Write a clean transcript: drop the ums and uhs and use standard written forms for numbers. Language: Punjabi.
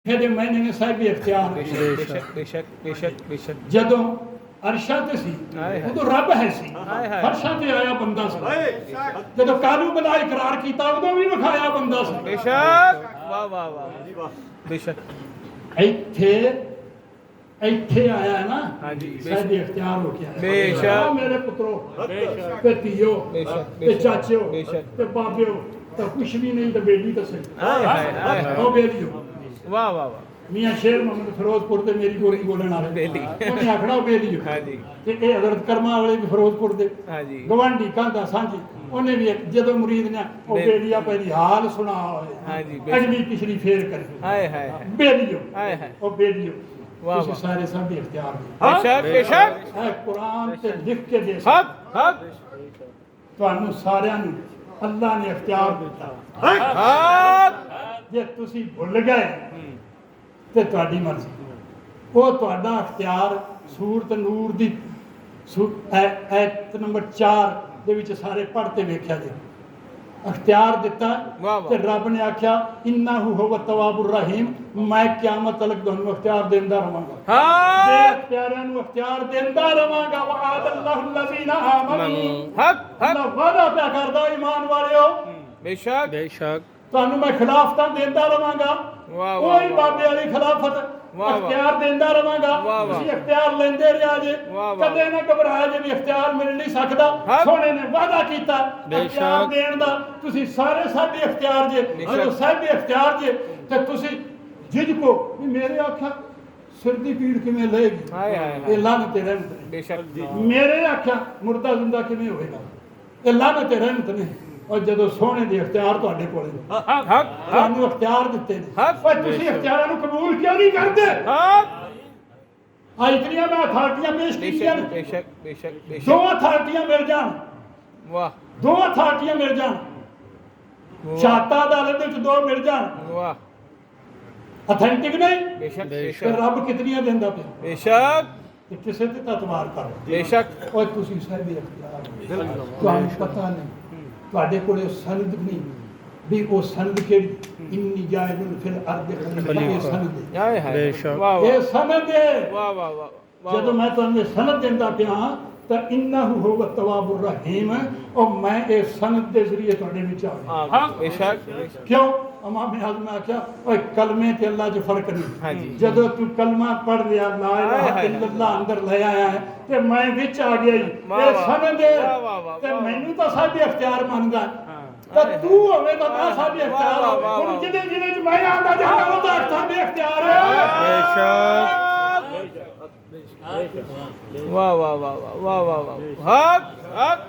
ਇਹਦੇ ਮਹੀਨੇ ਨੇ ਸਾਹਿਬੀ ਇਖਤਿਆਰ बेशक बेशक बेशक बेशक ਜਦੋਂ ਅਰਸ਼ਾਂ ਤੇ ਸੀ ਹਾਏ ਹਾਏ। ਉਦੋਂ ਰੱਬ ਹੈ ਸੀ ਹਾਏ ਹਾਏ। ਅਰਸ਼ਾਂ ਤੇ ਆਇਆ ਬੰਦਾ ਸੀ ਜਦੋਂ ਕਾਲੂ ਬਲਾ ਇਕਰਾਰ ਕੀਤਾ ਉਦੋਂ ਵੀ ਵਿਖਾਇਆ ਬੰਦਾ ਸੀ बेशक वाह वाह वाह बेशक ਇੱਥੇ ਇੱਥੇ ਆਇਆ ਨਾ हाँ जी ਸਾਹਿਬੀ ਇਖਤਿਆਰ ਹੋ ਕੇ ਆਇਆ ਬੇਸ਼ੱਕ। ਆਹ ਮੇਰੇ ਪੁੱਤਰੋ ਤੇ ਧੀਓ बेशक ਤੇ ਚਾਚਿਓ बेशक ਤੇ ਬਾਬਿਓ ਤਾਂ ਕੁਛ ਵੀ ਨਹੀਂ ਤਾਂ ਬੇਲੀ ਤਾਂ ਸਹੀ हाय हाय हाय हाय। ਉਹ ਬੇਲੀਓ वाह वाह वाह ਮੀਆਂ ਸ਼ੇਰ ਮੁਹੰਮਦ ਫਿਰੋਜ਼ਪੁਰ ਦੇ ਮੇਰੀ ਗੋਲੀ ਬੋਲਣ ਵਾਲੇ ਬੇਲੀ। ਉਹਨੇ ਆਖਣਾ ਉਹ ਬੇਲੀਓ हाँ जी ਤੇ ਇਹ ਹਜ਼ਰਤ ਕਰਮਾ ਵਾਲੇ ਵੀ ਫਿਰੋਜ਼ਪੁਰ ਦੇ हाँ जी ਗਵਾਂਢੀ ਕਾਂਦਾ ਸਾਂਝੀ ਉਹਨੇ ਵੀ ਜਦੋਂ ਮੁਰੀਦ ਨੇ ਉਹ ਬੇਲੀਆ ਪਹਿਲੀ ਹਾਲ ਸੁਣਾ ਹੋਏ हाँ जी बेशक ਅਗਲੀ ਪਿਛਲੀ ਫੇਰ ਕਰੇ हाय हाय हाय ਬੇਲੀਓ हाय हाय ਉਹ ਬੇਲੀਓ ਵਾਹ ਤੁਸੀਂ ਸਾਰੇ ਸਭ ਦੇ ਇਖਤਿਆਰ ਦੇ बेशक बेशक ਇਹ ਕੁਰਾਨ ਤੇ ਲਿਖ ਕੇ ਦੇ हक हक ਤੁਹਾਨੂੰ ਸਾਰਿਆਂ ਨੂੰ ਅੱਲਾਹ ਨੇ ਇਖਤਿਆਰ ਦਿੱਤਾ हक ਜੇ ਤੁਸੀਂ ਭੁੱਲ ਗਏ ਤੇ ਤੁਹਾਡੀ ਮਰਜ਼ੀ ਉਹ ਤੁਹਾਡਾ ਇਖਤਿਆਰ ਸੂਰਤ ਨੂਰ ਦੀ ਐਤ ਨੰਬਰ 4 ਦੇ ਵਿੱਚ ਸਾਰੇ ਪੜ੍ਹ ਤੇ ਵੇਖਿਆ ਜੇ ਇਖਤਿਆਰ ਦਿੱਤਾ ਵਾਹ ਵਾਹ। ਤੇ ਰੱਬ ਨੇ ਆਖਿਆ ਇੰਨਾਹੂ ਹੁਵ ਤਵਾਬੁਰ ਰਹੀਮ ਮੈਂ ਕਿਆਮਤ ਤੱਕ ਤੁਹਾਨੂੰ ਇਖਤਿਆਰ ਦਿੰਦਾ ਰਵਾਂਗਾ ਤੇ हक ਇਖਤਿਆਰਾਂ ਨੂੰ ਇਖਤਿਆਰ ਦਿੰਦਾ ਰਵਾਂਗਾ ਵਆਦ ਅੱਲਾਹੁ allazੀਨਾ ਆਮਨੂ हक हक ਅੱਲਾਹ ਵਾਅਦਾ ਪਿਆ ਕਰਦਾ ਈਮਾਨ ਵਾਲਿਓ बेशक बेशक ਤੁਹਾਨੂੰ ਮੈਂ ਖਿਲਾਫਤਾਂ ਦਿੰਦਾ ਰਵਾਂਗਾ वाह ਕੋਈ वाह ਬਾਬੇ ਵਾਲੀ ਖਿਲਾਫਤ ਵਾਹ। ਇਖਤਿਆਰ ਦਿੰਦਾ ਰਵਾਂਗਾ ਵਾਹ ਵਾਹ। ਤੁਸੀਂ ਇਖਤਿਆਰ ਲੈਂਦੇ ਰਿਹਾ ਜੇ ਵਾਹ ਵਾਹ। ਕਦੇ ਨਾ ਘਬਰਾਇਆ ਜੇ ਵੀ ਇਖਤਿਆਰ ਮਿਲ ਨਹੀਂ ਸਕਦਾ ਹਾਂ। ਸੋਹਣੇ ਨੇ ਵਾਅਦਾ ਕੀਤਾ ਬੇਸ਼ੱਕ। ਇਖਤਿਆਰ ਦੇਣ ਦਾ ਤੁਸੀਂ ਸਾਰੇ ਸਾਡੇ ਇਖਤਿਆਰ ਜੇ ਬੇਸ਼ੱਕ। ਜਦੋਂ ਸਾਡੇ ਇਖਤਿਆਰ ਜੇ ਤੇ ਤੁਸੀਂ ਜਿਜ ਕੋ ਵੀ ਮੇਰੇ ਆਖਿਆ ਸਿਰ ਦੀ ਪੀੜ ਕਿਵੇਂ ਲਏਗੀ हाय हाय ਇਹ हाय ਲਾਨਤ ਤੇ ਰਹਿਮਤ ਨਹੀਂ। बेशक ਮੇਰੇ ਆਖਿਆ ਮੁਰਦਾ ਜ਼ਿੰਦਾ ਕਿਵੇਂ ਹੋਏਗਾ ਇਹ ਲਾਨਤ ਤੇ ਰਹਿਮਤ ਨਹੀਂ ਔਰ ਜਦੋਂ ਸੋਹਣੇ ਦੇ ਇਖਤਿਆਰ ਤੁਹਾਡੇ ਕੋਲ ਨੇ हक हक ਤੁਹਾਨੂੰ ਇਖਤਿਆਰ ਦਿੱਤੇ ਨੇ ਹਾਂ। ਪਰ ਤੁਸੀਂ ਇਖਤਿਆਰਾਂ ਨੂੰ ਕਬੂਲ ਕਿਉਂ ਨਹੀਂ ਕਰਦੇ हक ਆ ਇਤਨੀਆਂ ਮੈਂ ਅਥਾਰਟੀਆਂ ਪੇਸ਼ ਕੀਤੀਆਂ बेशक ਨੇ बेशक बेशक ਦੋ बेशक ਅਥਾਰਟੀਆਂ ਮਿਲ ਜਾਣ वाह ਦੋ ਅਥਾਰਟੀਆਂ ਮਿਲ ਜਾਣ ਸ਼ਹਾਦਤਾਂ ਅਦਾਲਤ ਵਿੱਚ ਦੋ ਮਿਲ ਜਾਣ वाह ਅਥੈਂਟਿਕ ਨਹੀਂ बेशक ਤੇ बेशक ਰੱਬ ਕਿਤਨੀਆਂ ਦਿੰਦਾ ਪਿਆ बेशक ਤੇ ਕਿਸੇ ਤੇ ਤਤਵਾਰ ਕਰ बेशक ਓਏ ਤੁਸੀਂ ਸਾਹਿਬ ਇਖਤਿਆਰ ਤੁਹਾਨੂੰ ਪਤਾ ਨਹੀਂ ਤੁਹਾਡੇ ਕੋਲੇ ਸਨਦ ਨਹੀਂ ਵੀ ਉਹ ਸਨਦ ਕਿਹੜੀ ਇੰਨੀ ਜਾਇਦੁਨ ਫਿਲ ਅਰਦ ਖਲੀਫਾ ਇਹ ਸਨਦ ਹੈ। हाय हाय बेशक। वाह ਇਹ वाह ਸਨਦ ਹੈ वाह वाह वाह ਜਦੋਂ ਮੈਂ ਤੁਹਾਨੂੰ ਇਹ ਸਨਦ ਦਿੰਦਾ ਪਿਆ ਤਾਂ ਇੰਨਾਹੂ ਹੁਵ ਤਵਾਬੁਰ ਰਹੀਮ ਉਹ ਮੈਂ ਇਹ ਸਨਦ ਦੇ ਜ਼ਰੀਏ ਤੁਹਾਡੇ ਵਿੱਚ ਆ ਗਿਆ हाँ बेशक ਕਿਉਂ ਇਮਾਮ ਆਜ਼ਮ ਨੇ ਆਖਿਆ ਓਏ ਕਲਮੇ ਤੇ ਅੱਲਾ 'ਚ ਫਰਕ ਨਹੀਂ ਹਾਂਜੀ। ਜਦੋਂ ਤੂੰ ਕਲਮਾ ਪੜ੍ਹ ਲਿਆ ਲਾ ਹਾਏ ਇਲਾਹਾ ਹਾਏ। ਇਲੱਲਾਹ ਅੰਦਰ ਲੈ ਆਇਆ ਹੈ ਤੇ ਮੈਂ ਵਿੱਚ ਆ ਗਿਆ ਹੀ ਵਾਹ ਇਹ ਵਾਹ। ਸਨਦ ਹੈ ਵਾਹ ਵਾਹ ਵਾਹ ਤੇ ਵਾਹ। ਮੈਨੂੰ ਤਾਂ ਸਾਡੇ ਇਖਤਿਆਰ ਮੰਨਦਾ हाँ ਤਾਂ ਤੂੰ ਹੋਵੇ ਤਾਂ ਨਾ ਸਾਡੇ ਵਾਹ ਇਖਤਿਆਰ ਵਾਹ ਵਾਹ ਹੁਣ ਵਾਹ। ਜਿਹਦੇ ਜਿਹਦੇ 'ਚ ਮੈਂ ਆਉਂਦਾ ਜਾਣਾ ਉਹ ਤਾਂ ਸਾਡੇ ਇਖਤਿਆਰ ਹੈ वाह वाह वाह वाह वाह वाह वाह हक हक